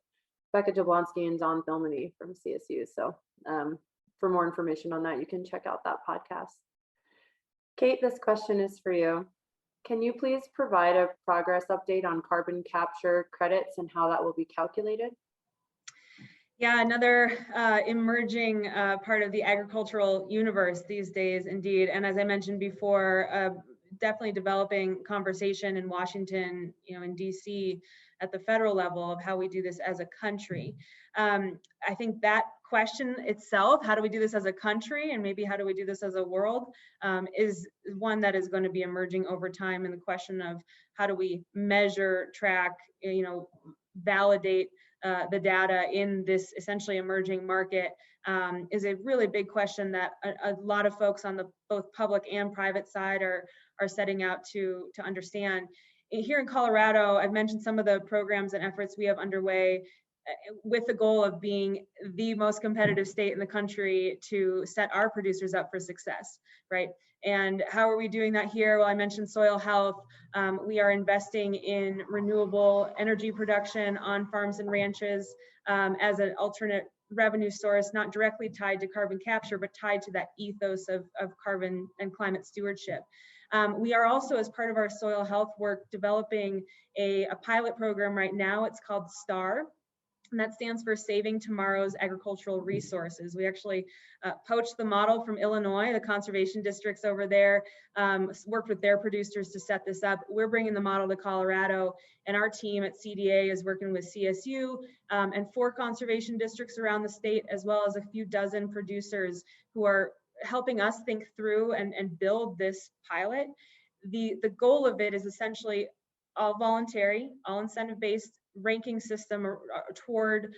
Becca Jablonski and Don Thilmany from CSU. So for more information on that, you can check out that podcast. Kate, this question is for you. Can you please provide a progress update on carbon capture credits and how that will be calculated? Yeah, another emerging part of the agricultural universe these days, indeed. And as I mentioned before, definitely developing conversation in Washington, in DC at the federal level of how we do this as a country. I think that question itself, how do we do this as a country, and maybe how do we do this as a world, is one that is going to be emerging over time. And the question of how do we measure, track, validate the data in this essentially emerging market is a really big question that a lot of folks on the both public and private side are setting out to understand. Here in Colorado, I've mentioned some of the programs and efforts we have underway with the goal of being the most competitive state in the country to set our producers up for success, right? And how are we doing that here? Well, I mentioned soil health. We are investing in renewable energy production on farms and ranches as an alternate revenue source, not directly tied to carbon capture, but tied to that ethos of carbon and climate stewardship. We are also, as part of our soil health work, developing a pilot program right now. It's called STAR. And that stands for Saving Tomorrow's Agricultural Resources. We actually poached the model from Illinois, the conservation districts over there, worked with their producers to set this up. We're bringing the model to Colorado, and our team at CDA is working with CSU and 4 conservation districts around the state, as well as a few dozen producers who are helping us think through and build this pilot. The goal of it is essentially all voluntary, all incentive-based ranking system toward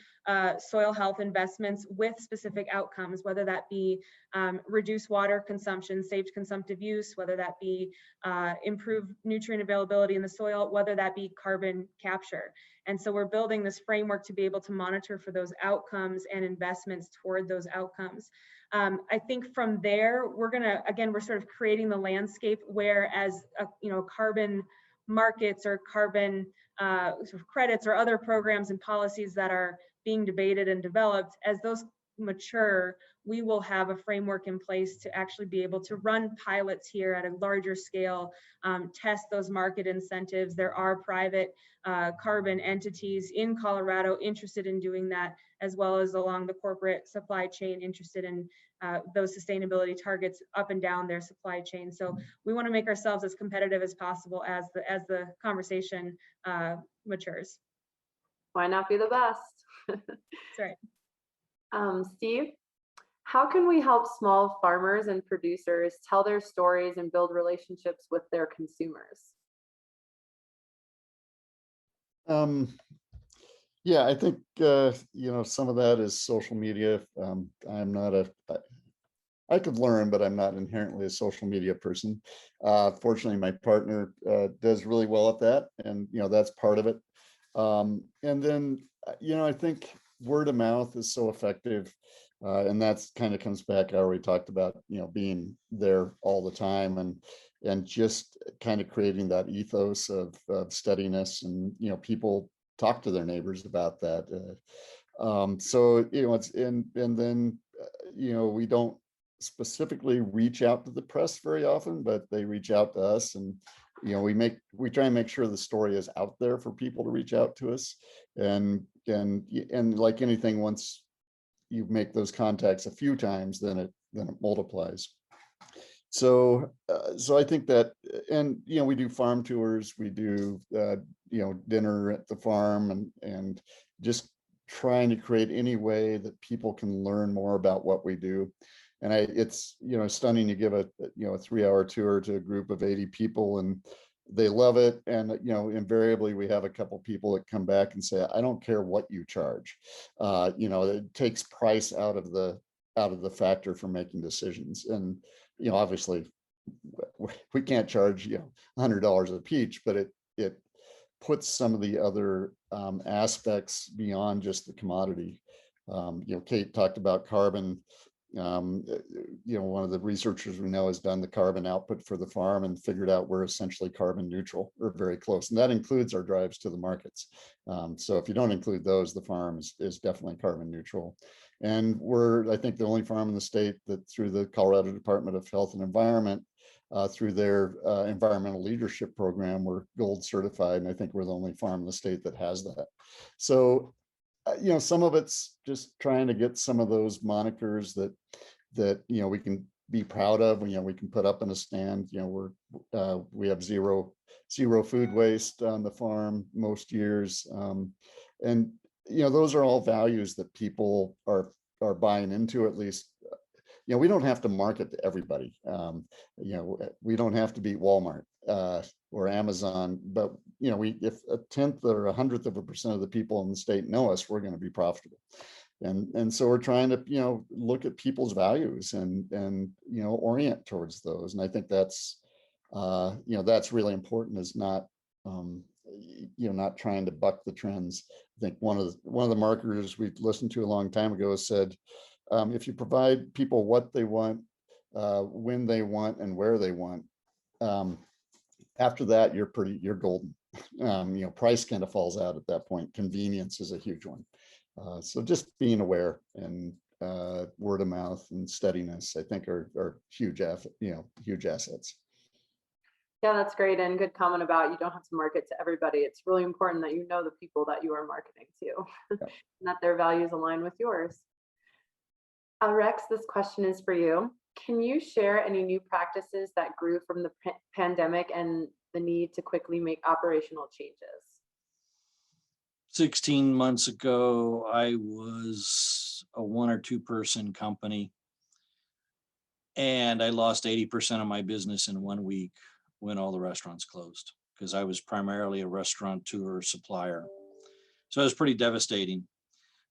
soil health investments with specific outcomes, whether that be reduced water consumption, saved consumptive use, whether that be improved nutrient availability in the soil, whether that be carbon capture. And so we're building this framework to be able to monitor for those outcomes and investments toward those outcomes. I think from there, we're sort of creating the landscape where as carbon markets or carbon sort of credits or other programs and policies that are being debated and developed, as those mature, we will have a framework in place to actually be able to run pilots here at a larger scale, test those market incentives. There are private carbon entities in Colorado interested in doing that, as well as along the corporate supply chain interested in those sustainability targets up and down their supply chain. So we want to make ourselves as competitive as possible as the conversation matures. Why not be the best? That's right. Steve, how can we help small farmers and producers tell their stories and build relationships with their consumers? Yeah, I think, some of that is social media. I could learn, but I'm not inherently a social media person. Fortunately, my partner does really well at that, and that's part of it. And then, I think word of mouth is so effective, and that's kind of comes back how we talked about, being there all the time and just kind of creating that ethos of steadiness, and people talk to their neighbors about that. So it's and then we don't specifically reach out to the press very often, but they reach out to us, and we try and make sure the story is out there for people to reach out to us, and like anything, once you make those contacts a few times, then it multiplies. So I think that, and we do farm tours, we do dinner at the farm, and just trying to create any way that people can learn more about what we do. And it's stunning. You give a 3-hour tour to a group of 80 people, and they love it. And invariably we have a couple people that come back and say, I don't care what you charge. It takes price out of the factor for making decisions. And obviously we can't charge $100 a peach, but it puts some of the other aspects beyond just the commodity. Kate talked about carbon. One of the researchers we know has done the carbon output for the farm and figured out we're essentially carbon neutral or very close. And that includes our drives to the markets. So if you don't include those, the farm is definitely carbon neutral. And we're, I think, the only farm in the state that through the Colorado Department of Health and Environment, through their environmental leadership program, we're gold certified. And I think we're the only farm in the state that has that. So some of it's just trying to get some of those monikers that we can be proud of. We can put up in a stand. We have zero food waste on the farm most years, and those are all values that people are buying into. At least we don't have to market to everybody. We don't have to beat Walmart or Amazon, but if a 1/10 or 100% of the people in the state know us, we're going to be profitable. And so we're trying to look at people's values and orient towards those. And I think that's that's really important, is not not trying to buck the trends. I think one of the marketers we listened to a long time ago said, if you provide people what they want, when they want, and where they want, after that, you're golden. Price kind of falls out at that point. Convenience is a huge one. So just being aware and word of mouth and steadiness, I think, are huge assets. Yeah, that's great. And good comment about you don't have to market to everybody. It's really important that you know the people that you are marketing to Yeah. and that their values align with yours. Rex, this question is for you. Can you share any new practices that grew from the pandemic and the need to quickly make operational changes? 16 months ago, I was a 1 or 2 person company, and I lost 80% of my business in 1 week when all the restaurants closed, because I was primarily a restaurateur supplier. So it was pretty devastating.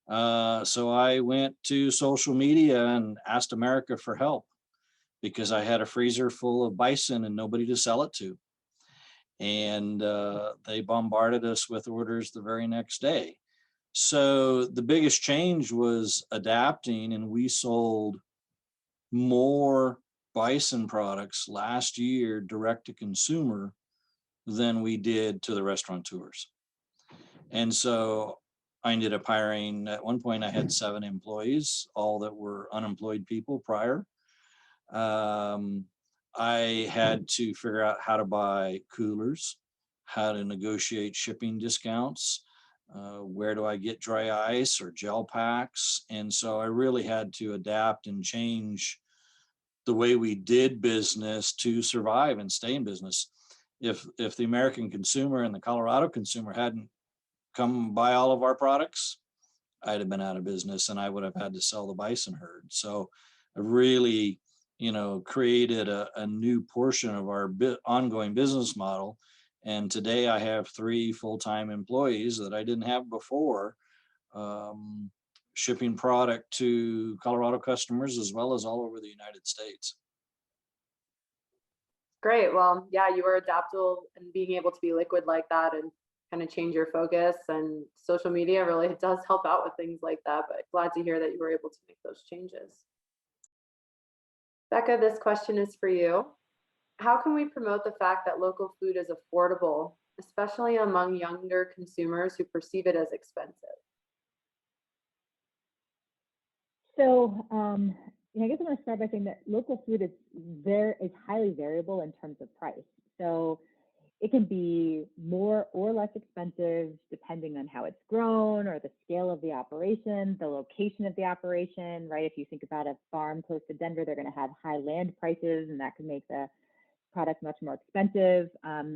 So I went to social media and asked America for help, because I had a freezer full of bison and nobody to sell it to. And they bombarded us with orders the very next day. So the biggest change was adapting, and we sold more bison products last year direct to consumer than we did to the restaurateurs. And so I ended up hiring, at one point I had 7 employees, all that were unemployed people prior. I had to figure out how to buy coolers, how to negotiate shipping discounts, where do I get dry ice or gel packs. And so I really had to adapt and change the way we did business to survive and stay in business. If the American consumer and the Colorado consumer hadn't come buy all of our products, I'd have been out of business and I would have had to sell the bison herd. So I really, created a new portion of our ongoing business model. And today I have 3 full-time employees that I didn't have before, shipping product to Colorado customers as well as all over the United States. Great. Well, yeah, you were adaptable and being able to be liquid like that and kind of change your focus, and social media really does help out with things like that, but glad to hear that you were able to make those changes. Becca, this question is for you. How can we promote the fact that local food is affordable, especially among younger consumers who perceive it as expensive? So, I guess I'm going to start by saying that local food is highly variable in terms of price. So it can be more or less expensive depending on how it's grown or the scale of the operation, the location of the operation, right? If you think about a farm close to Denver, they're going to have high land prices, and that can make the product much more expensive.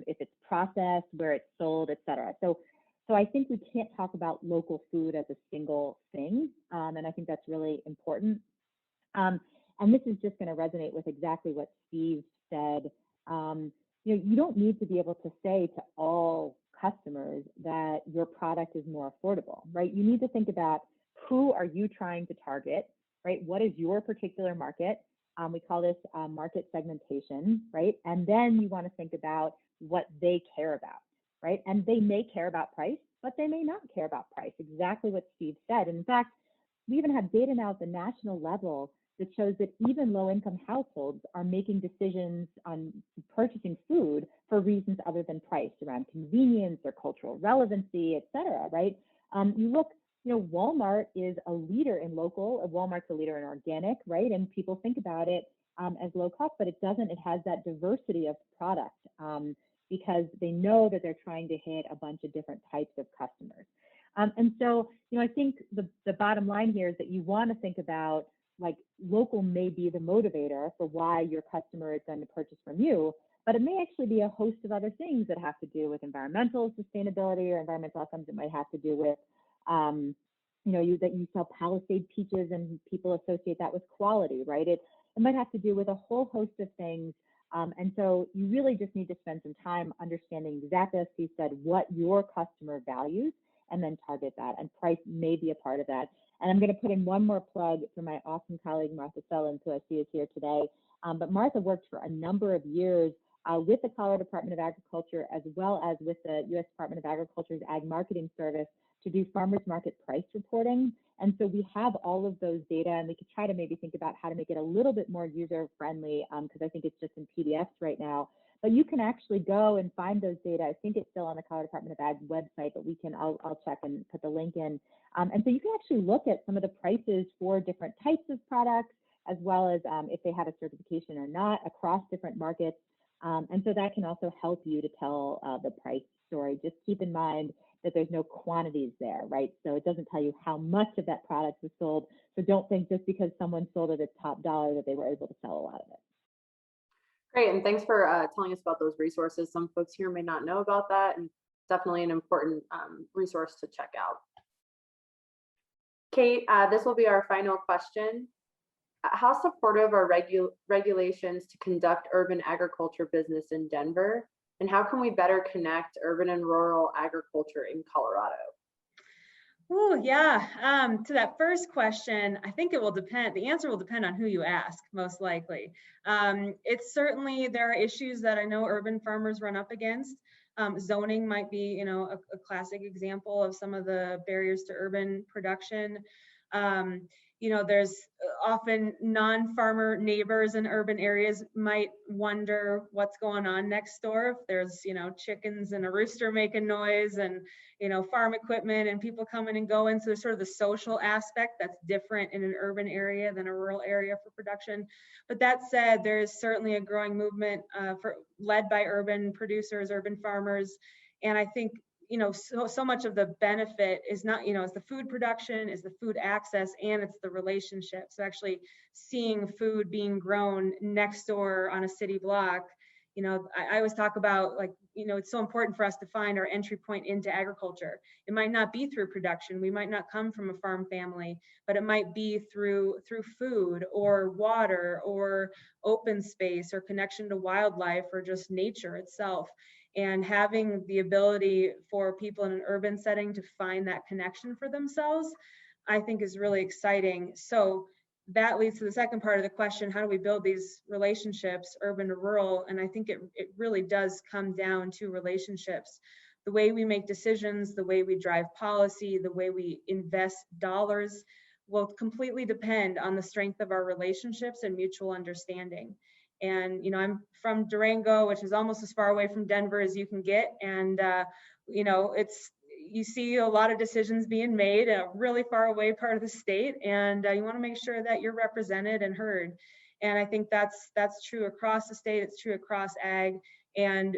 If it's processed, where it's sold, et cetera. So I think we can't talk about local food as a single thing, and I think that's really important. And this is just going to resonate with exactly what Steve said. You don't need to be able to say to all customers that your product is more affordable, right? You need to think about, who are you trying to target, right? What is your particular market? We call this market segmentation, right? And then you want to think about what they care about, right? And they may care about price, but they may not care about price, exactly what Steve said. And in fact, we even have data now at the national level that shows that even low-income households are making decisions on purchasing food for reasons other than price, around convenience or cultural relevancy, et cetera, right? You look, Walmart is a leader in local, Walmart's a leader in organic, right? And people think about it as low cost, but it doesn't. It has that diversity of product because they know that they're trying to hit a bunch of different types of customers. And so, I think the bottom line here is that you want to think about, like, local may be the motivator for why your customer is going to purchase from you, but it may actually be a host of other things that have to do with environmental sustainability or environmental outcomes. It might have to do with, that you sell Palisade peaches and people associate that with quality, right? It might have to do with a whole host of things. And so you really just need to spend some time understanding exactly, as Steve said, what your customer values, and then target that. And price may be a part of that. And I'm going to put in one more plug for my awesome colleague, Martha Sellens, who I see is here today. But Martha worked for a number of years with the Colorado Department of Agriculture, as well as with the U.S. Department of Agriculture's Ag Marketing Service, to do farmers market price reporting. And so we have all of those data, and we could try to maybe think about how to make it a little bit more user-friendly, because I think it's just in PDFs right now. But you can actually go and find those data. I think it's still on the Colorado Department of Ag website, but I'll check and put the link in. And so you can actually look at some of the prices for different types of products, as well as if they have a certification or not, across different markets. And so that can also help you to tell the price story. Just keep in mind that there's no quantities there, right? So it doesn't tell you how much of that product was sold. So don't think just because someone sold it at top dollar that they were able to sell a lot of it. Great, and thanks for telling us about those resources. Some folks here may not know about that, and definitely an important resource to check out. Kate, this will be our final question. How supportive are regulations to conduct urban agriculture business in Denver? And how can we better connect urban and rural agriculture in Colorado? Oh, yeah. To that first question, I think it will depend. The answer will depend on who you ask, most likely. It's certainly, there are issues that I know urban farmers run up against. Zoning might be, a classic example of some of the barriers to urban production. There's often non-farmer neighbors in urban areas might wonder what's going on next door. If there's, chickens and a rooster making noise and, farm equipment and people coming and going. So there's sort of the social aspect that's different in an urban area than a rural area for production. But that said, there is certainly a growing movement led by urban producers, urban farmers. And I think, so much of the benefit is not, it's the food production, is the food access, and it's the relationship. So actually seeing food being grown next door on a city block, I always talk about, like, it's so important for us to find our entry point into agriculture. It might not be through production. We might not come from a farm family, but it might be through food or water or open space or connection to wildlife or just nature itself. And having the ability for people in an urban setting to find that connection for themselves, I think is really exciting. So that leads to the second part of the question: how do we build these relationships, urban to rural? And I think it really does come down to relationships. The way we make decisions, the way we drive policy, the way we invest dollars will completely depend on the strength of our relationships and mutual understanding. And, I'm from Durango, which is almost as far away from Denver as you can get. And, you see a lot of decisions being made in a really far away part of the state. And you want to make sure that you're represented and heard. And I think that's true across the state. It's true across ag. And,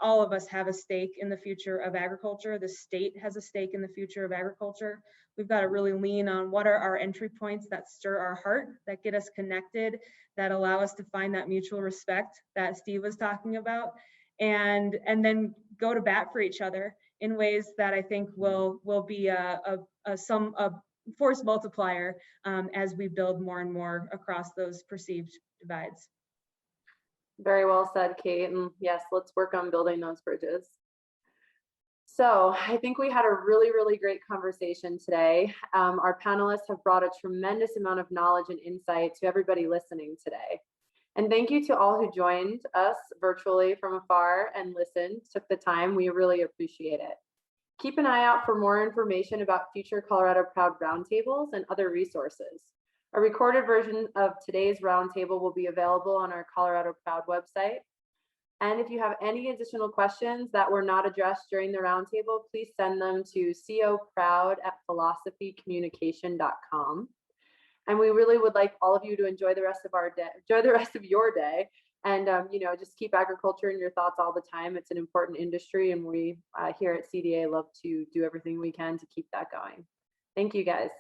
all of us have a stake in the future of agriculture. The state has a stake in the future of agriculture. We've got to really lean on what are our entry points that stir our heart, that get us connected, that allow us to find that mutual respect that Steve was talking about, and then go to bat for each other in ways that I think will be a force multiplier as we build more and more across those perceived divides. Very well said, Kate. And yes, let's work on building those bridges. So I think we had a really, really great conversation today. Our panelists have brought a tremendous amount of knowledge and insight to everybody listening today. And thank you to all who joined us virtually from afar and listened, took the time. We really appreciate it. Keep an eye out for more information about future Colorado Proud roundtables and other resources. A recorded version of today's roundtable will be available on our Colorado Proud website. And if you have any additional questions that were not addressed during the roundtable, please send them to coproud@philosophycommunication.com. And we really would like all of you to enjoy the rest of our day, enjoy the rest of your day. And, just keep agriculture in your thoughts all the time. It's an important industry, and we here at CDA love to do everything we can to keep that going. Thank you, guys.